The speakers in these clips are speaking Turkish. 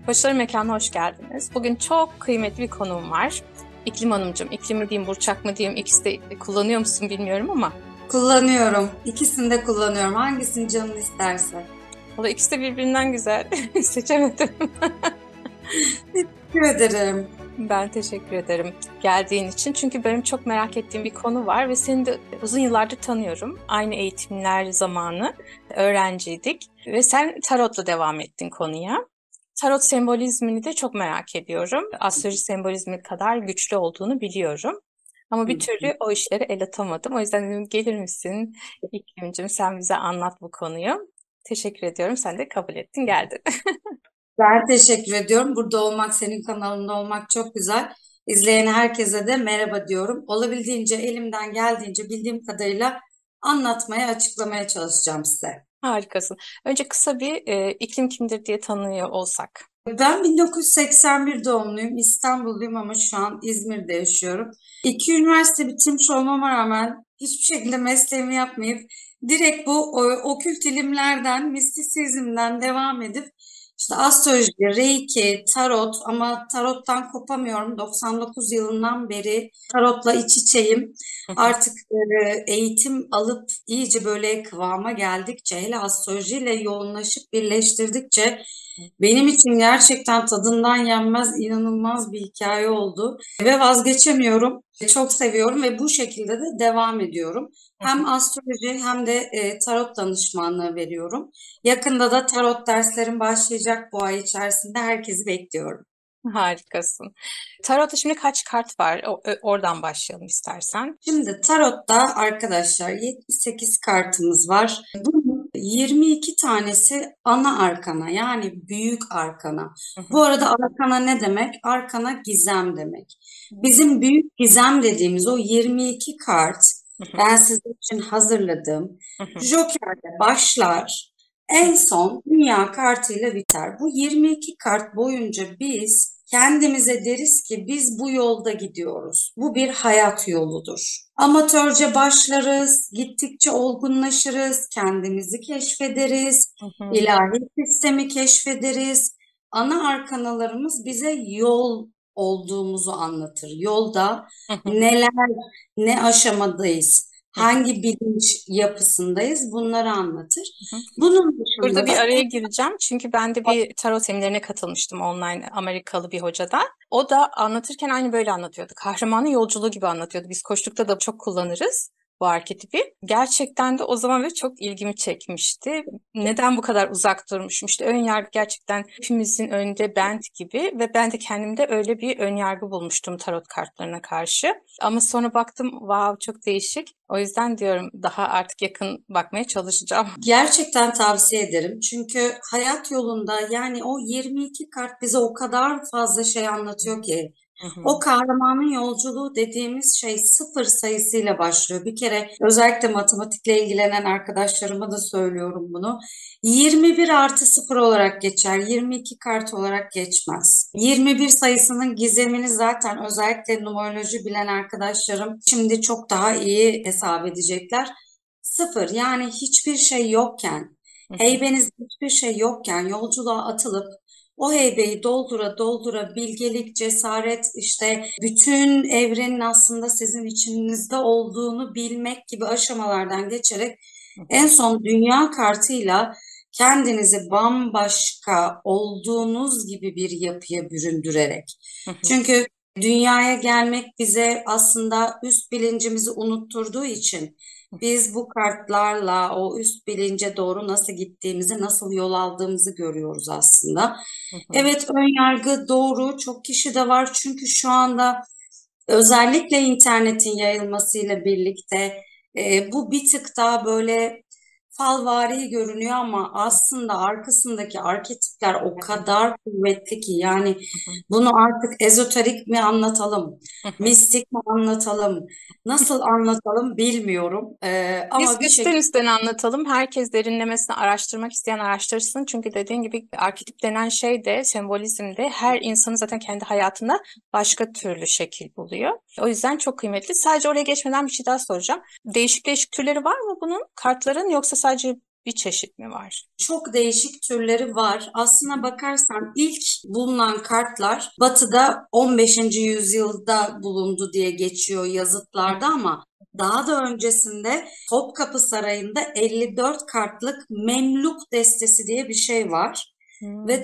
Başarı Mekanı'na hoş geldiniz. Bugün çok kıymetli bir konuğum var. İklim Hanımcığım, iklim mi diyeyim, burçak mı diyeyim, ikisi de kullanıyor musun bilmiyorum ama. Kullanıyorum. İkisini de kullanıyorum. Hangisini canın isterse. Valla ikisi de birbirinden güzel. Seçemedim. Teşekkür ederim. Ben teşekkür ederim geldiğin için. Çünkü benim çok merak ettiğim bir konu var ve seni de uzun yıllardır tanıyorum. Aynı eğitimler zamanı öğrenciydik ve sen tarotla devam ettin konuya. Tarot sembolizmini de çok merak ediyorum. Astroloji sembolizmi kadar güçlü olduğunu biliyorum. Ama bir türlü o işlere el atamadım. O yüzden dedim gelir misin İklimcim, sen bize anlat bu konuyu. Teşekkür ediyorum. Sen de kabul ettin, geldin. Ben teşekkür ediyorum. Burada olmak, senin kanalında olmak çok güzel. İzleyen herkese de merhaba diyorum. Olabildiğince, elimden geldiğince bildiğim kadarıyla anlatmaya, açıklamaya çalışacağım size. Harikasın. Önce kısa bir iklim kimdir diye tanıyor olsak. Ben 1981 doğumluyum. İstanbulluyum ama şu an İzmir'de yaşıyorum. İki üniversite bitirmiş olmama rağmen hiçbir şekilde mesleğimi yapmayıp direkt bu okült ilimlerden, mistisizmden devam edip işte astroloji, reiki, tarot ama tarottan kopamıyorum. 99 yılından beri tarotla iç içeyim. Artık eğitim alıp iyice böyle kıvama geldikçe, hele astrolojiyle yoğunlaşıp birleştirdikçe benim için gerçekten tadından yenmez, inanılmaz bir hikaye oldu ve vazgeçemiyorum. Çok seviyorum ve bu şekilde de devam ediyorum. Hem astroloji hem de tarot danışmanlığı veriyorum. Yakında da tarot derslerim başlayacak bu ay içerisinde. Herkesi bekliyorum. Harikasın. Tarotta şimdi kaç kart var? Oradan başlayalım istersen. Şimdi tarotta arkadaşlar 78 kartımız var. Bunun 22 tanesi ana arkana, yani büyük arkana. Hı hı, Bu arada arkana ne demek? Arkana gizem demek. hı Bizim büyük gizem dediğimiz o 22 kart hı, ben sizin için hazırladım. hı hı, Joker'le başlar. hı En son dünya kartıyla biter. Bu 22 kart boyunca biz kendimize deriz ki biz bu yolda gidiyoruz. Bu bir hayat yoludur. Amatörce başlarız, gittikçe olgunlaşırız, kendimizi keşfederiz, hı, hı ilahi sistemi keşfederiz. Ana arkanalarımız bize yol olduğumuzu anlatır. Yolda hı, neler, ne aşamadayız, hı hı, hangi bilinç yapısındayız bunları anlatır. hı. Bunun Burada dışında bir da araya gireceğim çünkü ben de bir tarot seminerine katılmıştım online, Amerikalı bir hocadan. O da anlatırken aynı böyle anlatıyordu. Kahramanın yolculuğu gibi anlatıyordu. Biz koçlukta da çok kullanırız bu arketipi. Gerçekten de o zaman böyle çok ilgimi çekmişti. Neden bu kadar uzak durmuşum? İşte ön yargı gerçekten hepimizin önünde bent gibi ve ben de kendimde öyle bir ön yargı bulmuştum tarot kartlarına karşı. Ama sonra baktım, wow, çok değişik. O yüzden diyorum daha artık yakın bakmaya çalışacağım. gerçekten tavsiye ederim. Çünkü hayat yolunda yani o 22 kart bize o kadar fazla şey anlatıyor ki. Hı hı. O kahramanın yolculuğu dediğimiz şey sıfır sayısıyla başlıyor. Bir kere özellikle matematikle ilgilenen arkadaşlarıma da söylüyorum bunu. 21 artı sıfır olarak geçer. 22 kart olarak geçmez. 21 sayısının gizemini zaten özellikle numeroloji bilen arkadaşlarım şimdi çok daha iyi hesap edecekler. Sıfır, yani hiçbir şey yokken, Hı hı. heybenizde hiçbir şey yokken yolculuğa atılıp o heybeyi doldura doldura bilgelik, cesaret, işte bütün evrenin aslında sizin içinizde olduğunu bilmek gibi aşamalardan geçerek Hı en son dünya kartıyla kendinizi bambaşka olduğunuz gibi bir yapıya büründürerek. hı. Çünkü dünyaya gelmek bize aslında üst bilincimizi unutturduğu için biz bu kartlarla o üst bilince doğru nasıl gittiğimizi, nasıl yol aldığımızı görüyoruz aslında. Hı hı. Evet, ön yargı doğru, çok kişi de var çünkü şu anda özellikle internetin yayılmasıyla birlikte bu bir tık daha böyle falvari görünüyor ama aslında arkasındaki arketipler o Evet. kadar kuvvetli ki, yani Hı hı. bunu artık ezoterik mi anlatalım, Hı hı. mistik mi anlatalım, nasıl anlatalım bilmiyorum. Biz Ama bir üstten şekilde üstten anlatalım. Herkes derinlemesine araştırmak isteyen araştırsın. Çünkü dediğin gibi arketip denen şey de, sembolizm de her insanın zaten kendi hayatında başka türlü şekil buluyor. O yüzden çok kıymetli. Sadece oraya geçmeden bir şey daha soracağım. Değişik değişik türleri var mı bunun kartların, yoksa sadece bir çeşit mi var? Çok değişik türleri var. Aslına bakarsan ilk bulunan kartlar Batı'da 15. yüzyılda bulundu diye geçiyor yazıtlarda ama daha da öncesinde Topkapı Sarayı'nda 54 kartlık Memluk destesi diye bir şey var. Hmm. Ve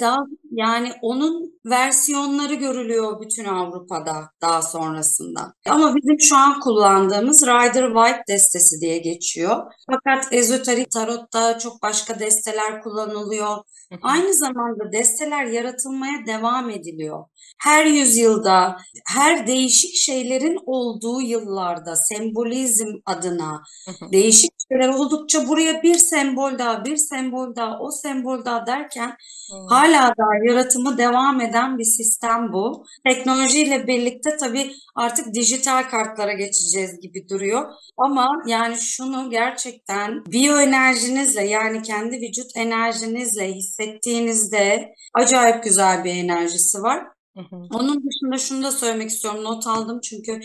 yani onun versiyonları görülüyor bütün Avrupa'da daha sonrasında. Ama bizim şu an kullandığımız Rider Waite destesi diye geçiyor. Fakat ezoterik tarotta çok başka desteler kullanılıyor. Aynı zamanda desteler yaratılmaya devam ediliyor. Her yüzyılda, her değişik şeylerin olduğu yıllarda sembolizm adına değişik şeyler oldukça buraya bir sembol daha, bir sembol daha, o sembol daha derken hala daha yaratımı devam eden bir sistem bu. Teknolojiyle birlikte tabii artık dijital kartlara geçeceğiz gibi duruyor. Ama yani şunu gerçekten biyoenerjinizle yani kendi vücut enerjinizle hissettiğinizde acayip güzel bir enerjisi var. Onun dışında şunu da söylemek istiyorum. Not aldım çünkü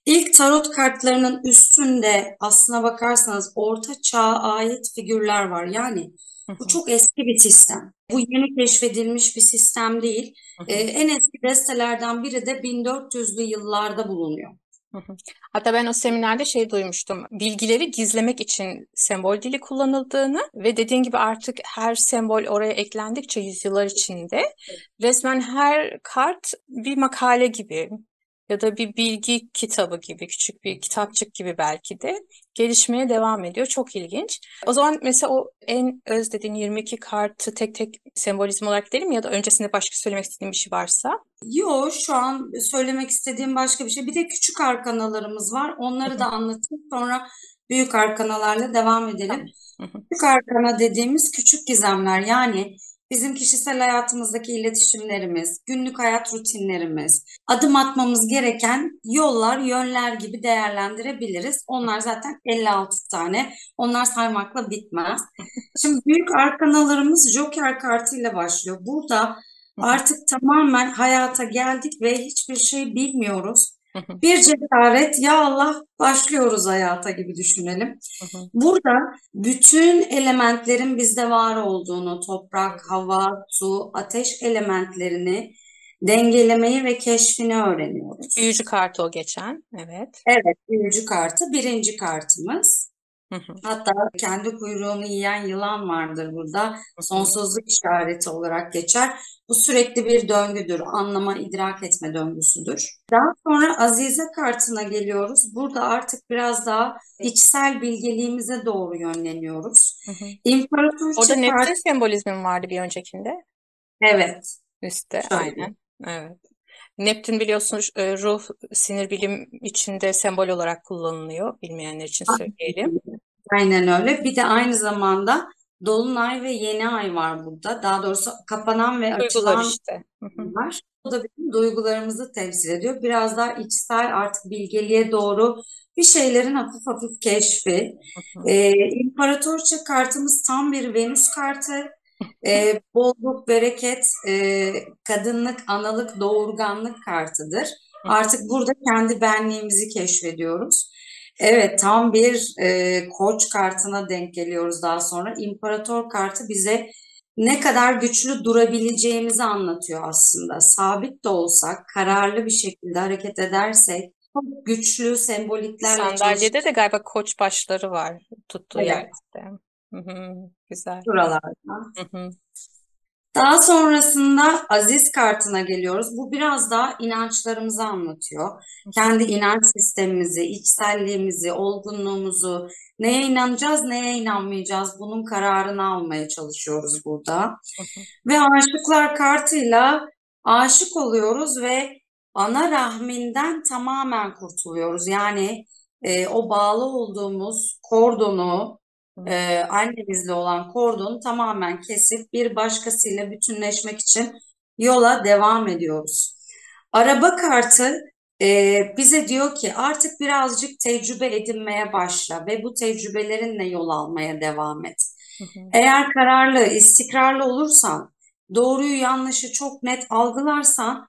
ilk tarot kartlarının üstünde aslına bakarsanız Orta Çağ'a ait figürler var. Yani bu çok eski bir sistem. Bu yeni keşfedilmiş bir sistem değil. En eski destelerden biri de 1400'lü yıllarda bulunuyor. Hatta ben o seminerde şey duymuştum. Bilgileri gizlemek için sembol dili kullanıldığını ve dediğin gibi artık her sembol oraya eklendikçe yüzyıllar içinde resmen her kart bir makale gibi ya da bir bilgi kitabı gibi, küçük bir kitapçık gibi belki de gelişmeye devam ediyor. Çok ilginç. O zaman mesela o en öz dediğin 22 kartı tek tek sembolizm olarak gidelim ya da öncesinde başka söylemek istediğin bir şey varsa. Yo, şu an söylemek istediğim başka bir şey. Bir de küçük arkanalarımız var. Onları da anlatayım. Sonra büyük arkanalarla devam edelim. Tamam. Küçük arkana dediğimiz küçük gizemler yani bizim kişisel hayatımızdaki iletişimlerimiz, günlük hayat rutinlerimiz, adım atmamız gereken yollar, yönler gibi değerlendirebiliriz. Onlar zaten 56 tane. Onlar saymakla bitmez. Şimdi büyük arkanalarımız Joker kartıyla başlıyor. Burada artık tamamen hayata geldik ve hiçbir şey bilmiyoruz. Bir cesaret, ya Allah başlıyoruz hayata gibi düşünelim. Burada bütün elementlerin bizde var olduğunu, toprak, hava, su, ateş elementlerini dengelemeyi ve keşfini öğreniyoruz. Büyücü kartı o geçen. Evet. Evet, büyücü kartı birinci kartımız. Hatta kendi kuyruğunu yiyen yılan vardır burada. Sonsuzluk işareti olarak geçer. Bu sürekli bir döngüdür. Anlama, idrak etme döngüsüdür. Daha sonra Azize kartına geliyoruz. Burada artık biraz daha içsel bilgeliğimize doğru yönleniyoruz. Orada İmparatorça Neptün kartı, sembolizmi mi vardı bir öncekinde? evet, Üstte, şöyle. aynen. Evet. Neptün biliyorsun ruh, sinir bilim içinde sembol olarak kullanılıyor. Bilmeyenler için söyleyelim. Aynen öyle. Bir de aynı zamanda Dolunay ve Yeni Ay var burada. Daha doğrusu kapanan ve Duygular açılan işte. var. O da bizim duygularımızı temsil ediyor. Biraz daha içsel artık bilgeliğe doğru bir şeylerin hafif hafif keşfi. İmparatorça kartımız tam bir Venüs kartı. Bolluk, bereket, kadınlık, analık, doğurganlık kartıdır. Artık burada kendi benliğimizi keşfediyoruz. Evet, tam bir koç kartına denk geliyoruz daha sonra. İmparator kartı bize ne kadar güçlü durabileceğimizi anlatıyor aslında. Sabit de olsak, kararlı bir şekilde hareket edersek, çok güçlü semboliklerle Sandalyede de galiba koç başları var tuttuğu evet, yerlerde. Güzel. buralarda. Daha sonrasında Aziz kartına geliyoruz. Bu biraz daha inançlarımızı anlatıyor. Kendi inanç sistemimizi, içselliğimizi, olgunluğumuzu, neye inanacağız, neye inanmayacağız bunun kararını almaya çalışıyoruz burada. Ve aşıklar kartıyla aşık oluyoruz ve ana rahminden tamamen kurtuluyoruz. Yani o bağlı olduğumuz kordonu, annemizle olan kordonu tamamen kesip bir başkasıyla bütünleşmek için yola devam ediyoruz. Araba kartı bize diyor ki artık birazcık tecrübe edinmeye başla ve bu tecrübelerinle yol almaya devam et. Eğer kararlı, istikrarlı olursan, doğruyu yanlışı çok net algılarsan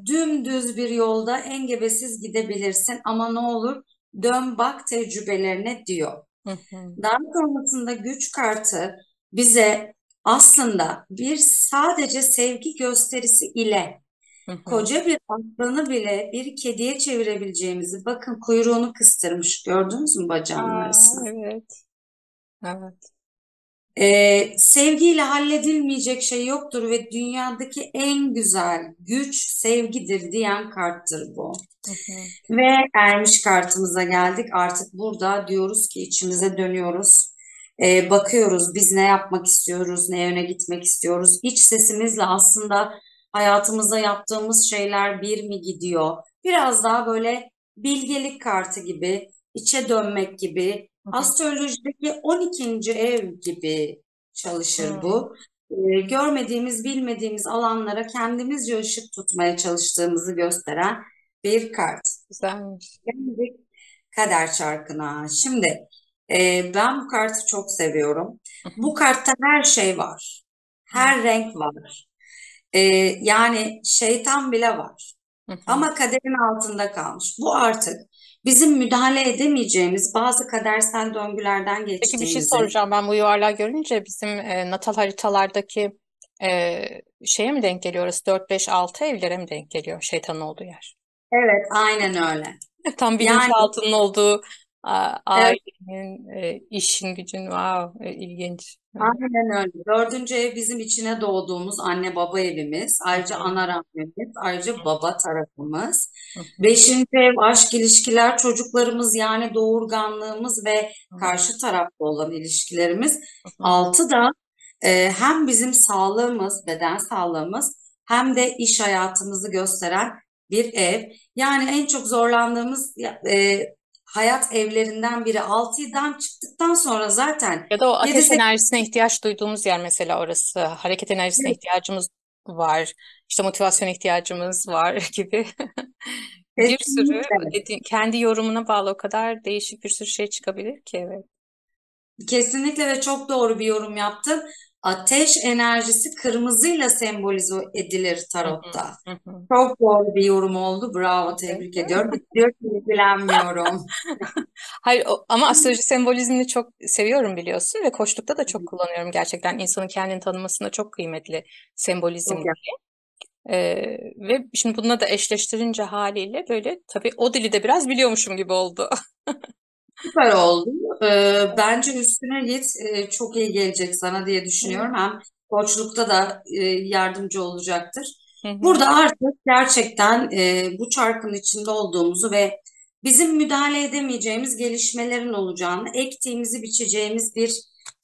dümdüz bir yolda engebesiz gidebilirsin ama ne olur dön bak tecrübelerine diyor. Hı hı. Daha sonrasında güç kartı bize aslında bir sadece sevgi gösterisi ile Hı hı. koca bir aslanı bile bir kediye çevirebileceğimizi, bakın kuyruğunu kıstırmış, gördünüz mü bacağının Aa, arasına? evet. Evet. Sevgiyle halledilmeyecek şey yoktur ve dünyadaki en güzel güç sevgidir diyen karttır bu. Hı hı. Ve ermiş kartımıza geldik. Artık burada diyoruz ki içimize dönüyoruz. Bakıyoruz biz ne yapmak istiyoruz, ne yöne gitmek istiyoruz. İç sesimizle aslında hayatımızda yaptığımız şeyler bir mi gidiyor? Biraz daha böyle bilgelik kartı gibi, içe dönmek gibi, Hı hı. astrolojideki 12. ev gibi çalışır Hı. bu. Görmediğimiz, bilmediğimiz alanlara kendimizce ışık tutmaya çalıştığımızı gösteren bir kart. Güzelmiş. Geldik kader çarkına. Şimdi ben bu kartı çok seviyorum. Hı hı. Bu kartta her şey var. Hı Her renk var. E, Yani şeytan bile var. hı. Hı. Ama kaderin altında kalmış. Bu artık bizim müdahale edemeyeceğimiz bazı kadersel döngülerden Peki bir şey geçtiğimizi. soracağım. Ben bu yuvarlağı görünce bizim natal haritalardaki şeye mi denk geliyor? Orası 4, 5, 6 evlere mi denk geliyor şeytanın olduğu yer? Evet, aynen öyle. Tam Yani bilinçaltının olduğu evet, ailenin, işin gücün. Wow, ilginç. Hı aynen öyle. Dördüncü ev bizim içine doğduğumuz anne baba evimiz. Ayrıca hı. ana rahmimiz. Ayrıca baba tarafımız. Hı hı. Beşinci ev aşk ilişkiler, çocuklarımız yani doğurganlığımız ve Hı hı. karşı tarafta olan ilişkilerimiz. Hı hı. Altı da hem bizim sağlığımız, beden sağlığımız hem de iş hayatımızı gösteren bir ev. Yani en çok zorlandığımız hayat evlerinden biri. 6'dan çıktıktan sonra zaten Ya da o ateş 7. enerjisine ihtiyaç duyduğumuz yer mesela orası. Hareket enerjisine ihtiyacımız var. İşte motivasyon ihtiyacımız var gibi. Bir sürü Kesinlikle. kendi yorumuna bağlı o kadar değişik bir sürü şey çıkabilir ki, evet. Kesinlikle ve çok doğru bir yorum yaptın. Ateş enerjisi kırmızıyla sembolize edilir Hı hı, tarotta. hı hı. Çok doğru bir yorum oldu. Bravo, Evet. tebrik ediyorum. Diyor ki ilgilenmiyorum. Hayır ama astroloji sembolizmini çok seviyorum biliyorsun ve koçlukta da çok kullanıyorum gerçekten. İnsanın kendini tanımasında çok kıymetli sembolizm. Çok yakın. Ve şimdi bununla da eşleştirince haliyle böyle tabii o dili de biraz biliyormuşum gibi oldu. Süper oldu. Bence üstüne git. Çok iyi gelecek sana diye Evet. düşünüyorum. Hem koçlukta da yardımcı olacaktır. Hı hı. Burada artık gerçekten bu çarkın içinde olduğumuzu ve bizim müdahale edemeyeceğimiz gelişmelerin olacağını, ektiğimizi biçeceğimiz bir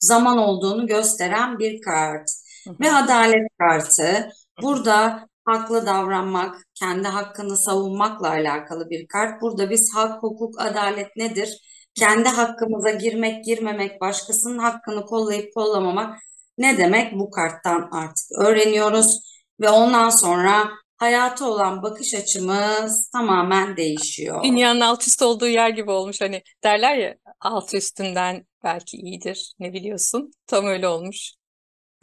zaman olduğunu gösteren bir kart. Hı Ve hı. adalet kartı. Hı hı. Burada haklı davranmak, kendi hakkını savunmakla alakalı bir kart. Burada biz hak, hukuk, adalet nedir? Kendi hakkımıza girmek, girmemek, başkasının hakkını kollayıp kollamamak ne demek? Bu karttan artık öğreniyoruz ve ondan sonra hayata olan bakış açımız tamamen değişiyor. Dünyanın alt üst olduğu yer gibi olmuş, hani derler ya, altı üstünden belki iyidir, ne biliyorsun, tam öyle olmuş.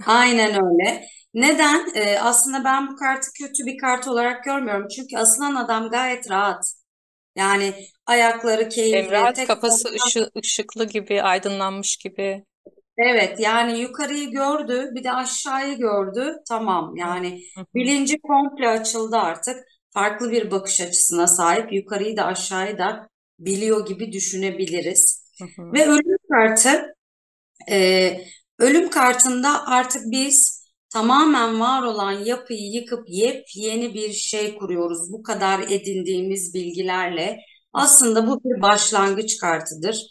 Aynen öyle. Neden? Aslında ben bu kartı kötü bir kart olarak görmüyorum. Çünkü asılan adam gayet rahat. Yani ayakları keyifli, Emrah tek kafası ışıklı gibi, aydınlanmış gibi. evet, yani yukarıyı gördü, bir de aşağıyı gördü. Tamam, Hı yani hı. Hı bilinci komple açıldı artık. Farklı bir bakış açısına sahip. Yukarıyı da aşağıyı da biliyor gibi düşünebiliriz. hı. Hı. Ve ölüm kartı, e, ölüm kartında artık biz tamamen var olan yapıyı yıkıp yepyeni bir şey kuruyoruz. Bu kadar edindiğimiz bilgilerle. Aslında bu bir başlangıç kartıdır.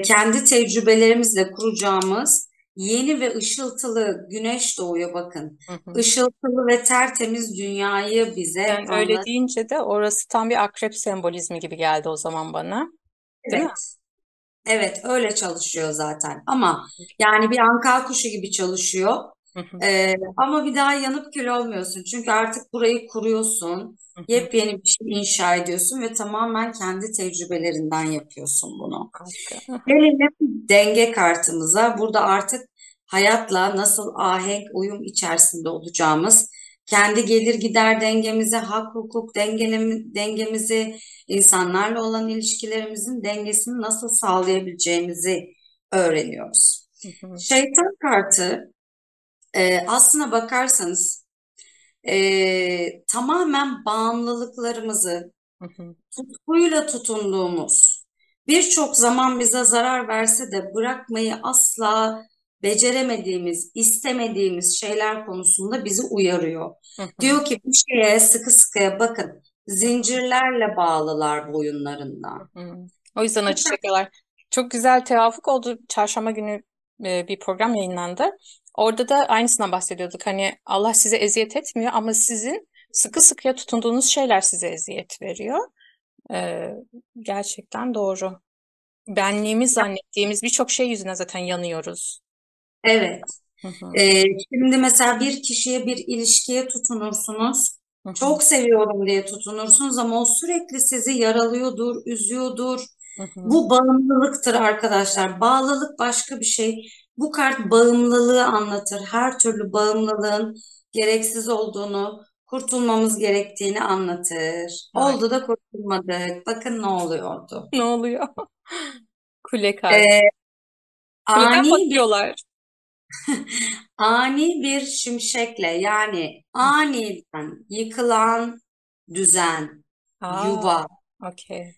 Kendi tecrübelerimizle kuracağımız yeni ve ışıltılı güneş doğuyor bakın. Hı hı. Işıltılı ve tertemiz dünyayı bize Sen öyle anlat. deyince de orası tam bir akrep sembolizmi gibi geldi o zaman bana. Değil mi? Evet, evet öyle çalışıyor zaten. Ama yani bir anka kuşu gibi çalışıyor. Hı hı. Ama bir daha yanıp kül olmuyorsun. Çünkü artık burayı kuruyorsun. Hı hı. Yepyeni bir şey inşa ediyorsun ve tamamen kendi tecrübelerinden yapıyorsun bunu. Harika. Hı hı. Gelelim denge kartımıza. Burada artık hayatla nasıl ahenk, uyum içerisinde olacağımız kendi gelir gider dengemizi, hak hukuk dengemizi, insanlarla olan ilişkilerimizin dengesini nasıl sağlayabileceğimizi öğreniyoruz. Hı hı. Şeytan kartı aslına bakarsanız tamamen bağımlılıklarımızı, Hı hı. tutkuyla tutunduğumuz, birçok zaman bize zarar verse de bırakmayı asla beceremediğimiz, istemediğimiz şeyler konusunda bizi uyarıyor. Hı hı. Diyor ki bir şeye sıkı sıkıya bakın, Hı zincirlerle bağlılar boyunlarından. hı. O yüzden Bu acı çekiyorlar. Çok güzel tevafuk oldu. Çarşamba günü bir program yayınlandı. Orada da aynısından bahsediyorduk. Hani Allah size eziyet etmiyor ama sizin sıkı sıkıya tutunduğunuz şeyler size eziyet veriyor. E, Gerçekten doğru. Benliğimiz zannettiğimiz birçok şey yüzünden zaten yanıyoruz. Evet. Hı hı. Şimdi mesela bir kişiye, bir ilişkiye tutunursunuz. Hı hı. Çok seviyorum diye tutunursunuz ama o sürekli sizi yaralıyordur, üzüyordur. Hı hı. Bu bağımlılıktır arkadaşlar. Bağlılık başka bir şey. Bu kart bağımlılığı anlatır. Her türlü bağımlılığın gereksiz olduğunu, kurtulmamız gerektiğini anlatır. Ay, Oldu da kurtulmadık. Bakın ne oluyordu. ne oluyor? Kule kartı. Ee, Kuleden ani bir bakıyorlar. ani bir şimşekle yani Hı. aniden yıkılan düzen, Aa, yuva, okey.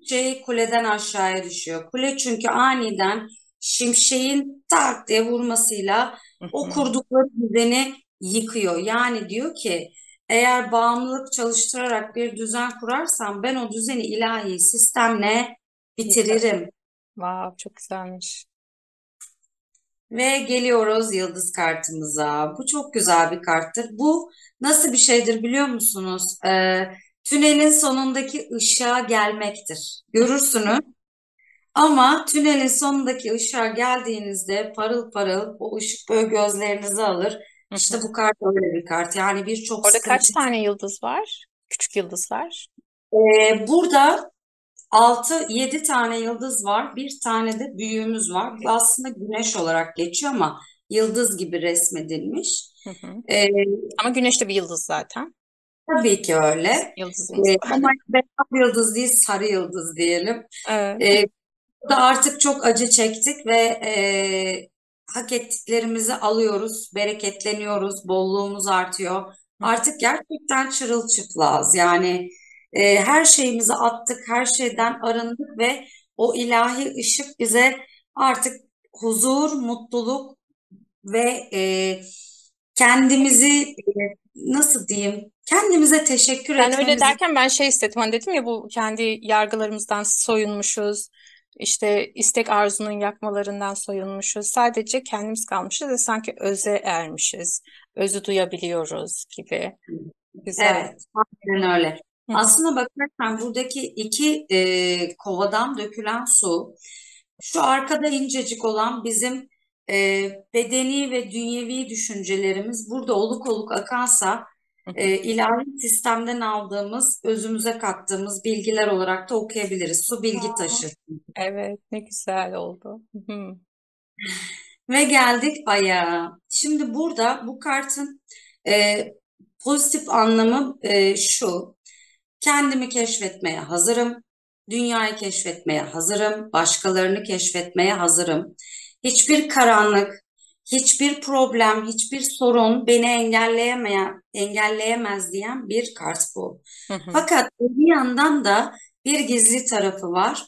şey kuleden aşağıya düşüyor. Kule çünkü aniden şimşeğin tak diye vurmasıyla Hı o hı. kurdukları düzeni yıkıyor. Yani diyor ki eğer bağımlılık çalıştırarak bir düzen kurarsam ben o düzeni ilahi sistemle Yıkar. bitiririm. Wow, çok güzelmiş. Ve geliyoruz yıldız kartımıza. Bu çok güzel bir karttır. Bu nasıl bir şeydir biliyor musunuz? Tünelin sonundaki ışığa gelmektir. Görürsünüz. Ama tünelin sonundaki ışığa geldiğinizde parıl parıl o ışık böyle gözlerinizi alır. Hı İşte hı. bu kart öyle bir kart. Yani birçok Orada kaç sıkıntı. tane yıldız var? Küçük yıldızlar. Burada 6-7 tane yıldız var. Bir tane de büyüğümüz var. Bu aslında güneş olarak geçiyor ama yıldız gibi resmedilmiş. Hı hı. Ee, Ama güneş de bir yıldız zaten. tabii ki öyle. Yıldızımız var. Ama beyaz yıldız değil, sarı yıldız diyelim. Evet. Ee, da artık çok acı çektik ve hak ettiklerimizi alıyoruz, bereketleniyoruz, bolluğumuz artıyor. Hı hı. Artık gerçekten çırılçıplağız. Yani her şeyimizi attık, her şeyden arındık ve o ilahi ışık bize artık huzur, mutluluk ve kendimizi nasıl diyeyim, kendimize teşekkür Sen öyle etmemizi. derken ben şey hissettim. Hani dedim ya bu kendi yargılarımızdan soyunmuşuz. İşte istek arzunun yakmalarından soyunmuşuz. Sadece kendimiz kalmışız ve sanki öze ermişiz. Özü duyabiliyoruz gibi. Güzel. Evet, aynen öyle. Hı hı. Aslına bakarsan buradaki iki kovadan dökülen su, şu arkada incecik olan bizim bedeni ve dünyevi düşüncelerimiz burada oluk oluk akansa Hı hı. ilahi sistemden aldığımız, özümüze kattığımız bilgiler olarak da okuyabiliriz. Su bilgi Aa, taşı. evet, ne güzel oldu. Hı hı. Ve geldik Ay'a. Şimdi burada bu kartın e, pozitif anlamı şu. Kendimi keşfetmeye hazırım. Dünyayı keşfetmeye hazırım. Başkalarını keşfetmeye hazırım. Hiçbir karanlık, hiçbir problem, hiçbir sorun beni engelleyemez diyen bir kart bu. Hı hı. Fakat bir yandan da bir gizli tarafı var.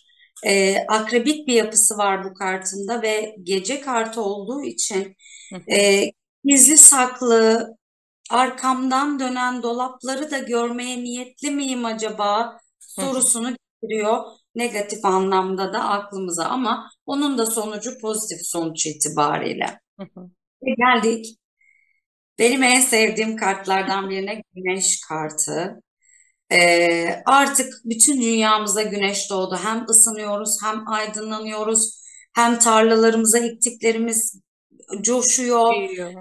Akrebit bir yapısı var bu kartında ve gece kartı olduğu için Hı hı. e, gizli saklı, arkamdan dönen dolapları da görmeye niyetli miyim acaba Hı hı. sorusunu getiriyor negatif anlamda da aklımıza ama onun da sonucu pozitif sonuç itibariyle. Hı hı. Ve geldik benim en sevdiğim kartlardan birine güneş kartı. Artık bütün dünyamıza güneş doğdu. Hem ısınıyoruz hem aydınlanıyoruz hem tarlalarımıza ektiklerimiz coşuyor. Büyüyor.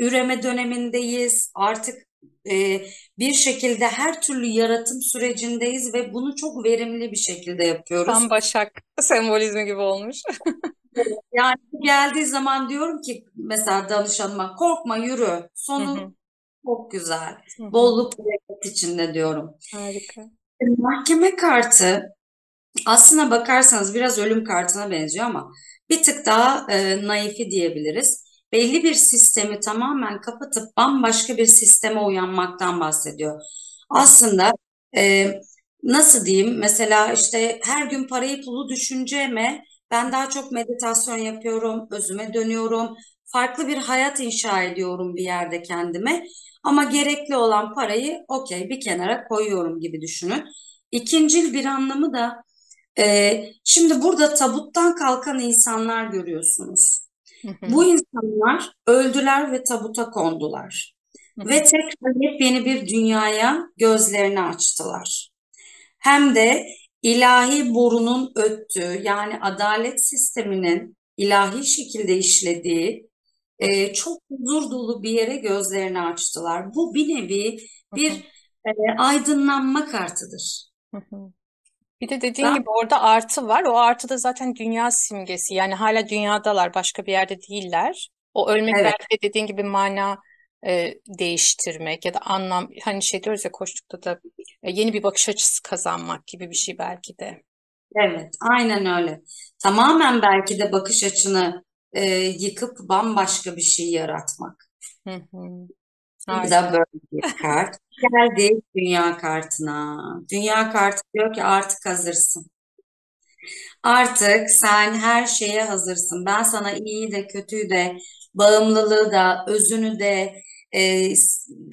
Üreme dönemindeyiz. Artık e, bir şekilde her türlü yaratım sürecindeyiz ve bunu çok verimli bir şekilde Tam yapıyoruz. Başak sembolizmi gibi olmuş. Yani geldiği zaman diyorum ki mesela danışanıma korkma yürü. Hı Sonu hı. Çok güzel. Hı hı. Bolluk bereket içinde diyorum. Harika. Mahkeme kartı aslına bakarsanız biraz ölüm kartına benziyor ama bir tık daha naifi diyebiliriz. Belli bir sistemi tamamen kapatıp bambaşka bir sisteme uyanmaktan bahsediyor. Hı hı. Aslında e, nasıl diyeyim? Mesela işte her gün parayı pulu düşüneceğime ben daha çok meditasyon yapıyorum, özüme dönüyorum, farklı bir hayat inşa ediyorum bir yerde kendime. Ama gerekli olan parayı okey bir kenara koyuyorum gibi düşünün. İkincil bir anlamı da şimdi burada tabuttan kalkan insanlar görüyorsunuz. Hı Bu hı. insanlar öldüler ve tabuta kondular. Hı Ve hı. tekrar yepyeni bir dünyaya gözlerini açtılar. Hem de ilahi borunun öttüğü, yani adalet sisteminin ilahi şekilde işlediği çok huzur dolu bir yere gözlerini açtılar. Bu bir nevi Hı bir hı. aydınlanma kartıdır. Hı hı. Bir de dediğin Ben, gibi orada artı var. O artı da zaten dünya simgesi. Yani hala dünyadalar, başka bir yerde değiller. O ölmek evet, belki de dediğin gibi mana değiştirmek ya da anlam. Hani şey diyoruz ya koçlukta da yeni bir bakış açısı kazanmak gibi bir şey belki de. evet, aynen öyle. Tamamen belki de bakış açını yıkıp bambaşka bir şey yaratmak. Hı hı. Bu Harika. da böyle bir kart. Geldi dünya kartına. Dünya kartı diyor ki artık hazırsın. Artık sen her şeye hazırsın. Ben sana iyiyi de kötüyü de, bağımlılığı da, özünü de,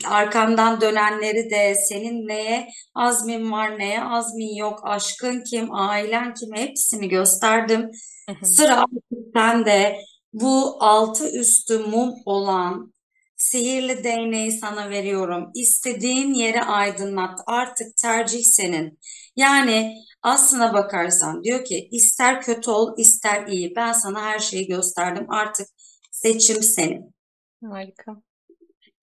arkandan dönenleri de, senin neye azmin var, neye azmin yok, aşkın kim, ailen kim, hepsini gösterdim. Hı hı. Sıra artık sende. Bu altı üstü mum olan sihirli değneği sana veriyorum. İstediğin yere aydınlat. Artık tercih senin. Yani aslına bakarsan diyor ki ister kötü ol ister iyi ben sana her şeyi gösterdim artık seçim senin. Harika.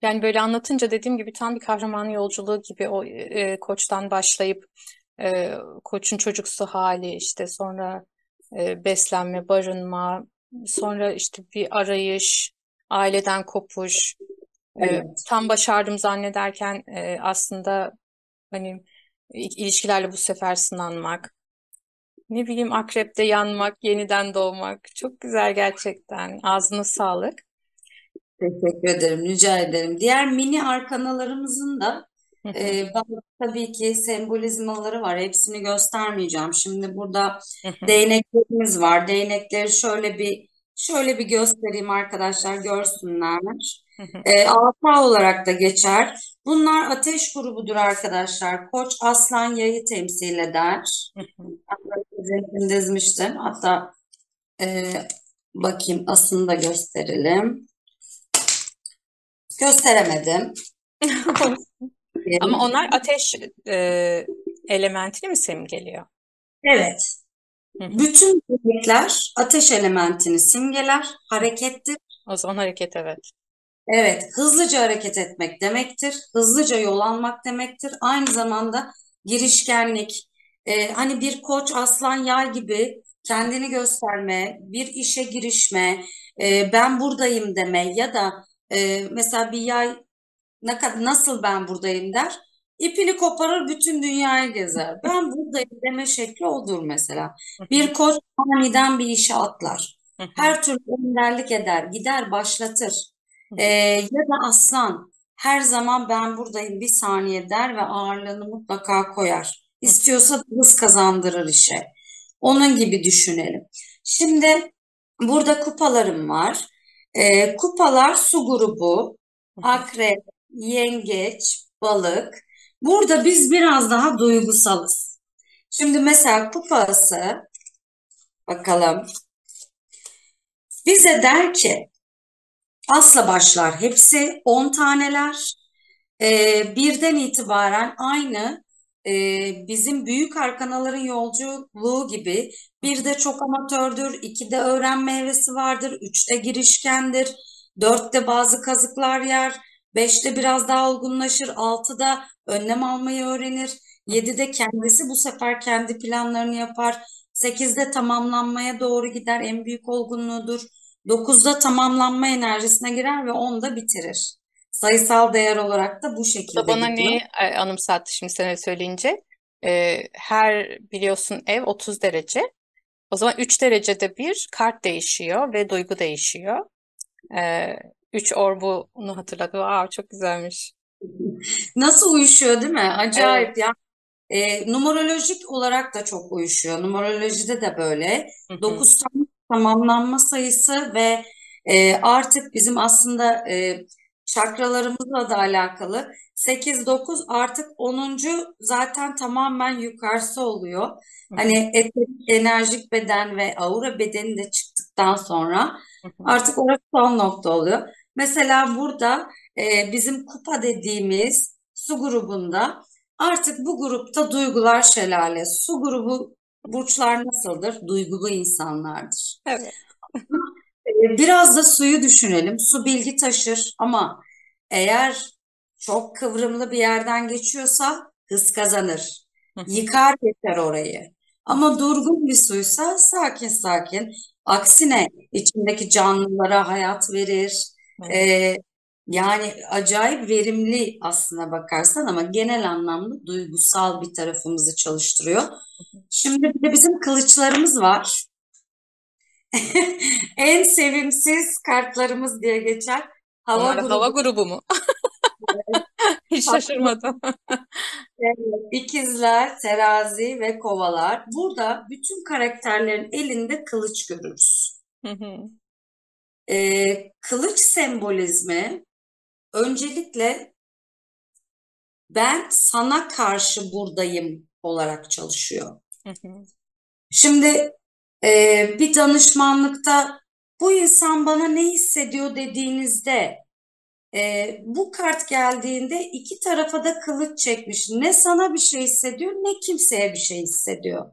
Yani böyle anlatınca dediğim gibi tam bir kahraman yolculuğu gibi o koçtan başlayıp koçun çocuksu hali işte sonra beslenme, barınma, sonra işte bir arayış, aileden kopuş, Evet. tam başardım zannederken aslında hani ilişkilerle bu sefer sınanmak, ne bileyim akrepte yanmak, yeniden doğmak çok güzel gerçekten. Ağzına sağlık. Teşekkür ederim, rica ederim. Diğer mini arkanalarımızın da Hı hı, bazı tabii ki sembolizmaları var. Hepsini göstermeyeceğim. Şimdi burada hı hı, değneklerimiz var. Değnekleri şöyle bir göstereyim arkadaşlar görsünler. hı hı, Asa olarak da geçer. Bunlar ateş grubudur arkadaşlar. Koç, aslan, yayı temsil eder. hı hı. Zeytin dizmiştim. Hatta e, bakayım aslını da gösterelim. Gösteremedim. Ama onlar ateş elementini mi simgeliyor? Evet. Hı hı. Bütün renkler ateş elementini simgeler, Hı. harekettir. O zaman hareket evet. Evet, hızlıca hareket etmek demektir. Hızlıca yol almak demektir. Aynı zamanda girişkenlik. Hani bir koç, aslan, yay gibi kendini gösterme, bir işe girişme, ben buradayım deme ya da mesela bir yay nasıl ben buradayım der. İpini koparır bütün dünyayı gezer. Ben buradayım deme şekli odur mesela. Hı hı, Bir koç aniden bir işe atlar. hı hı, Her türlü önderlik eder, gider başlatır. hı Ya da aslan her zaman ben buradayım bir saniye der ve ağırlığını mutlaka koyar. hı, İstiyorsa hız kazandırır işe. Onun gibi düşünelim. Şimdi burada kupalarım var. Kupalar su grubu, hı hı. akrep, yengeç, balık. Burada biz biraz daha duygusalız. Şimdi mesela kupası bakalım bize der ki asla başlar hepsi 10 taneler. Birden itibaren aynı bizim büyük arkanaların yolculuğu gibi bir de çok amatördür, iki de öğrenme hevesi vardır, üçte girişkendir, dörtte bazı kazıklar yer, beşte biraz daha olgunlaşır, altıda önlem almayı öğrenir, yedide kendisi bu sefer kendi planlarını yapar, sekizde tamamlanmaya doğru gider, en büyük olgunluğudur, dokuzda tamamlanma enerjisine girer ve onda bitirir. Sayısal değer olarak da bu Bu da şekilde bana gidiyor. neyi anımsattı şimdi sen öyle söyleyince. Her biliyorsun ev 30 derece. O zaman 3 derecede bir kart değişiyor ve duygu değişiyor. Ee, 3 orbunu hatırladı. Wow, çok güzelmiş. Nasıl uyuşuyor değil mi? Acayip Evet. ya. Numerolojik olarak da çok uyuşuyor. Numerolojide de böyle. Hı hı, 9 tamamlanma sayısı ve artık bizim aslında çakralarımızla da alakalı. 8 9 artık 10'uncu zaten tamamen yukarısı oluyor. hı hı, Hani eterik, enerjik beden ve aura bedeni de çıktıktan sonra hı hı, artık orası son nokta oluyor. Mesela burada bizim kupa dediğimiz su grubunda artık bu grupta duygular şelale. Su grubu burçlar nasıldır? Duygulu insanlardır. evet. Biraz da suyu düşünelim. Su bilgi taşır ama eğer çok kıvrımlı bir yerden geçiyorsa hız kazanır. Hı hı, Yıkar geçer orayı. hı Ama durgun bir suysa sakin sakin. Aksine içindeki canlılara hayat verir. hı, evet. Ee, Yani acayip verimli aslına bakarsan ama genel anlamda duygusal bir tarafımızı çalıştırıyor. Şimdi bir de bizim kılıçlarımız var. En sevimsiz kartlarımız diye geçer. Hava Onlar da hava grubu, grubu mu? Hiç şaşırmadım. ikizler, terazi ve kovalar. Burada bütün karakterlerin elinde kılıç görürüz. Hı hı, Kılıç sembolizmi öncelikle ben sana karşı buradayım olarak çalışıyor. hı hı, Şimdi bir danışmanlıkta bu insan bana ne hissediyor dediğinizde bu kart geldiğinde iki tarafa da kılıç çekmiş. Ne sana bir şey hissediyor ne kimseye bir şey hissediyor.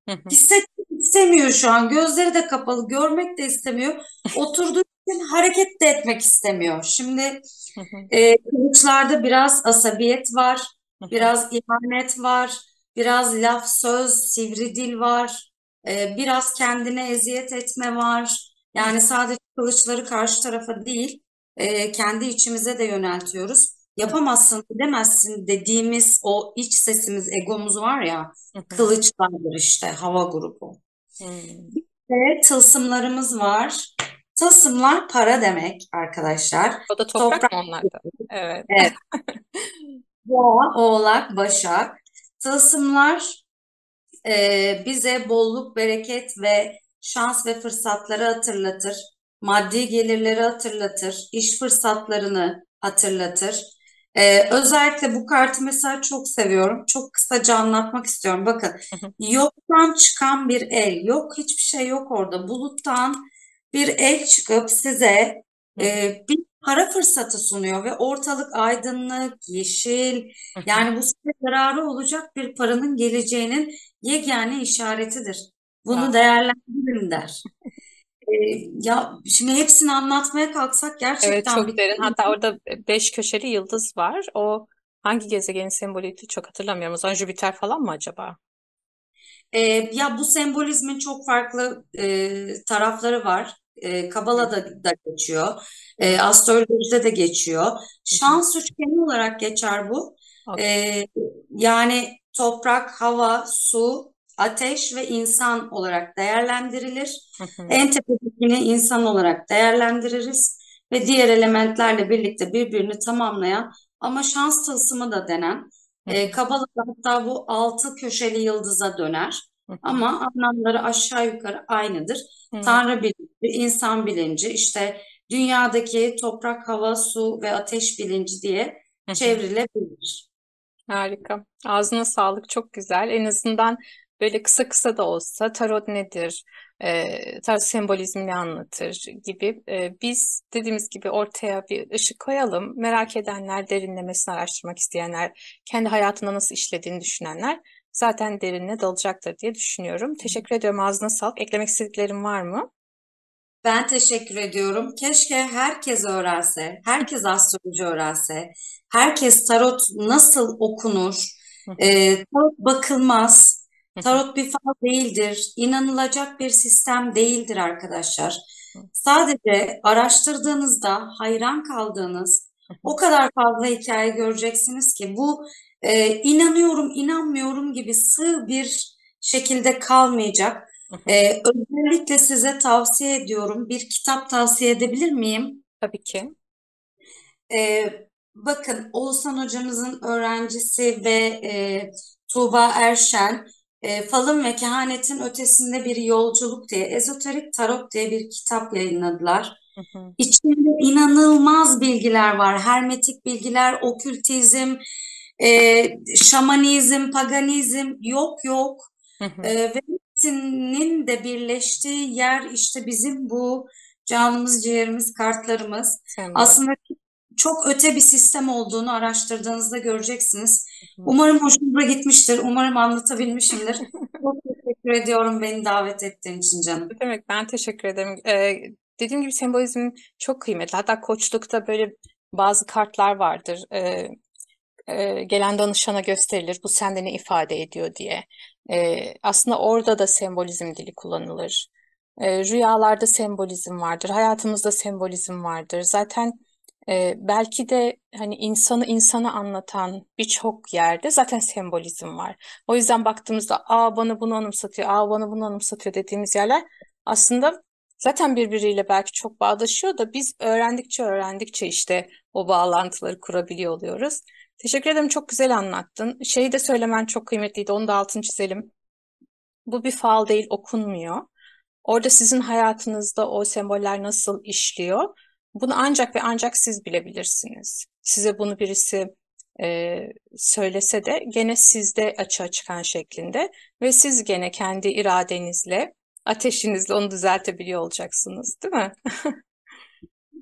hı hı, Hissetmek istemiyor şu an. Gözleri de kapalı. Görmek de istemiyor. Oturduğu için hareket de etmek istemiyor. Şimdi hı hı, kılıçlarda biraz asabiyet var. hı hı. Biraz ihanet var. Biraz laf söz, sivri dil var. Biraz kendine eziyet etme var. Hı. Yani sadece kılıçları karşı tarafa değil, kendi içimize de yöneltiyoruz. Yapamazsın, demezsin dediğimiz o iç sesimiz, egomuz var ya, Hı hı. kılıçlardır işte hava grubu. Hmm. Ve tılsımlarımız var. Tılsımlar para demek arkadaşlar. O da toprak Toprak, mı onlarda? Evet. evet, boğa, oğlak, başak. Tılsımlar bize bolluk, bereket ve şans ve fırsatları hatırlatır. Maddi gelirleri hatırlatır. İş fırsatlarını hatırlatır. Özellikle bu kartı mesela çok seviyorum. Çok kısaca anlatmak istiyorum. Bakın, Hı hı, yoktan çıkan bir el. Yok, hiçbir şey yok orada. Buluttan bir el çıkıp size hı hı, bir para fırsatı sunuyor ve ortalık aydınlık, yeşil. hı hı. Yani bu size zararı olacak bir paranın geleceğinin yegane işaretidir. Bunu Wow. değerlendirin der. Ee, Ya şimdi hepsini anlatmaya kalksak Evet, gerçekten çok derin. bitmez. Hatta orada 5 köşeli yıldız var. O hangi gezegenin sembolüydü çok hatırlamıyorum. O zaman Jüpiter falan mı acaba? Ya bu sembolizmin çok farklı tarafları var. Hı Kabala'da da geçiyor. hı, Astrolojide de geçiyor. hı hı. Şans üçgeni olarak geçer bu. Okey. Ee, Yani toprak, hava, su, ateş ve insan olarak değerlendirilir. Hı hı, En tepedekini insan olarak değerlendiririz ve diğer elementlerle birlikte birbirini tamamlayan ama şans tılsımı da denen hı hı, Kabala'da hatta bu altı köşeli yıldıza döner. hı hı, Ama anlamları aşağı yukarı aynıdır. hı Tanrı bilinci, insan bilinci, işte dünyadaki toprak, hava, su ve ateş bilinci diye hı, hı. çevrilebilir. Harika. Ağzına sağlık. Çok güzel. En azından böyle kısa kısa da olsa tarot nedir, tarot sembolizmi ne anlatır gibi biz dediğimiz gibi ortaya bir ışık koyalım. Merak edenler, derinlemesine araştırmak isteyenler, kendi hayatına nasıl işlediğini düşünenler zaten derinine dalacaktır diye düşünüyorum. Teşekkür ediyorum. Ağzına sağlık. Eklemek istediklerim var mı? Ben teşekkür ediyorum. Keşke herkes öğrense, herkes astroloji öğrense, herkes tarot nasıl okunur, Hı hı, tarot bakılmaz, hı hı, tarot bir fal değildir, inanılacak bir sistem değildir arkadaşlar. hı Sadece araştırdığınızda hayran kaldığınız, Hı hı, O kadar fazla hikaye göreceksiniz ki bu inanıyorum, inanmıyorum gibi sığ bir şekilde kalmayacak. hı hı. Özellikle size tavsiye ediyorum. Bir kitap tavsiye edebilir miyim? Tabii ki. Ee, bakın Oğuzhan hocamızın öğrencisi ve Tuğba Erşen, Falın ve Kehanetin Ötesinde Bir Yolculuk diye, Ezoterik Tarot diye bir kitap yayınladılar. Hı hı, İçinde inanılmaz bilgiler var. Hermetik bilgiler, okültizm, şamanizm, paganizm yok yok. hı hı. Ve hepsinin de birleştiği yer işte bizim bu canımız, ciğerimiz, kartlarımız. Sembol. Aslında çok öte bir sistem olduğunu araştırdığınızda göreceksiniz. Hı hı. Umarım hoşunuza gitmiştir. Umarım anlatabilmişimdir. Çok teşekkür ediyorum beni davet ettiğin için canım. Ne demek, ben teşekkür ederim. Dediğim gibi sembolizm çok kıymetli. Hatta koçlukta böyle bazı kartlar vardır. Gelen danışana gösterilir. Bu sende ne ifade ediyor diye. Aslında orada da sembolizm dili kullanılır. Rüyalarda sembolizm vardır. Hayatımızda sembolizm vardır. Zaten belki de hani insanı insana anlatan birçok yerde zaten sembolizm var. O yüzden baktığımızda bana bunu anımsatıyor, bana bunu anımsatıyor dediğimiz yerler aslında zaten birbiriyle belki çok bağdaşıyor da biz öğrendikçe işte o bağlantıları kurabiliyor oluyoruz. Teşekkür ederim. Çok güzel anlattın. Şeyi de söylemen çok kıymetliydi. Onu da altını çizelim. Bu bir fal değil, okunmuyor. Orada sizin hayatınızda o semboller nasıl işliyor? Bunu ancak ve ancak siz bilebilirsiniz. Size bunu birisi e, söylese de gene sizde açığa çıkan şeklinde ve siz gene kendi iradenizle, ateşinizle onu düzeltebiliyor olacaksınız, değil mi?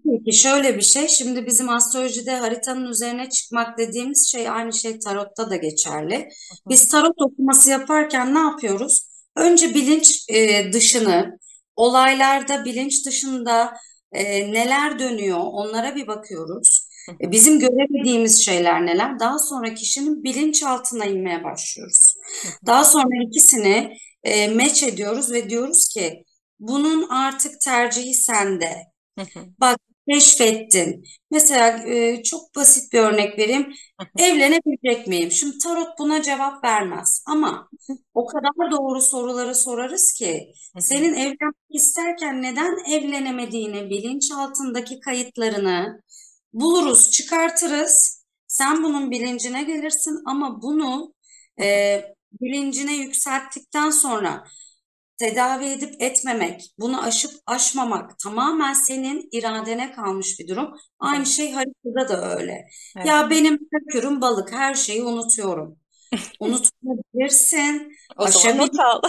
Peki şöyle bir şey, şimdi bizim astrolojide haritanın üzerine çıkmak dediğimiz şey aynı şey tarotta da geçerli. Hı hı, Biz tarot okuması yaparken ne yapıyoruz? Önce bilinç dışını, olaylarda bilinç dışında neler dönüyor onlara bir bakıyoruz. hı hı, Bizim göremediğimiz şeyler neler? Daha sonra kişinin bilinçaltına inmeye başlıyoruz. hı hı, Daha sonra ikisini match ediyoruz ve diyoruz ki bunun artık tercihi sende. hı hı, Bak keşfettin. Mesela çok basit bir örnek vereyim. hı hı, Evlenebilecek miyim? Şimdi tarot buna cevap vermez ama o kadar doğru soruları sorarız ki hı hı, senin evlenmek isterken neden evlenemediğini, bilinçaltındaki kayıtlarını buluruz, çıkartırız. Sen bunun bilincine gelirsin ama bunu hı hı, bilincine yükselttikten sonra tedavi edip etmemek, bunu aşıp aşmamak tamamen senin iradene kalmış bir durum. Aynı evet, şey haritada da öyle. evet. Ya benim Merkür'üm balık, her şeyi unutuyorum. Unutabilirsin, O zaman not al.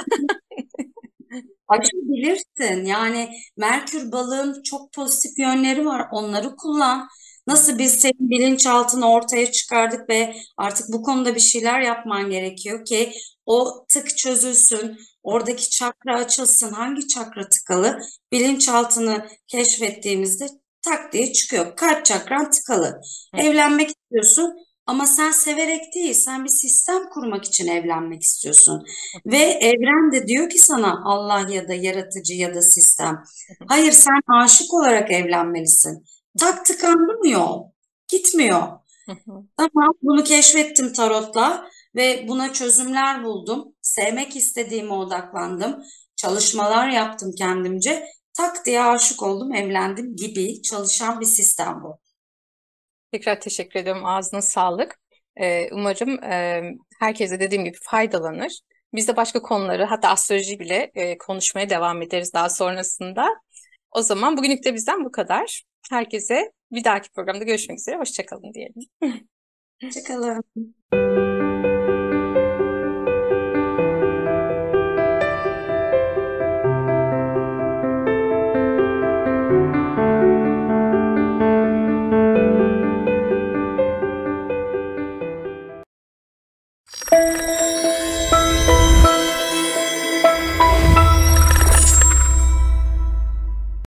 aşabilirsin. Yani Merkür balığın çok pozitif yönleri var. Onları kullan. Nasıl biz senin bilinçaltını ortaya çıkardık ve artık bu konuda bir şeyler yapman gerekiyor ki o tık çözülsün, oradaki çakra açılsın. Hangi çakra tıkalı? Bilinçaltını keşfettiğimizde tak diye çıkıyor. Kalp çakran tıkalı. Hı hı, Evlenmek istiyorsun ama sen severek değil, sen bir sistem kurmak için evlenmek istiyorsun. hı Ve hı, evren de diyor ki sana Allah ya da yaratıcı ya da sistem. hı hı, Hayır sen aşık olarak evlenmelisin. Tak tıkandı mı yol? Gitmiyor. hı hı. Tamam bunu keşfettim tarotla ve buna çözümler buldum. Sevmek istediğime odaklandım. Çalışmalar yaptım kendimce. Tak diye aşık oldum, evlendim gibi çalışan bir sistem bu. Tekrar teşekkür ediyorum. Ağzına sağlık. Umarım herkese dediğim gibi faydalanır. Biz de başka konuları hatta astroloji bile konuşmaya devam ederiz daha sonrasında. O zaman bugünlük de bizden bu kadar. Herkese bir dahaki programda görüşmek üzere. Hoşça kalın diyelim. Hoşçakalın.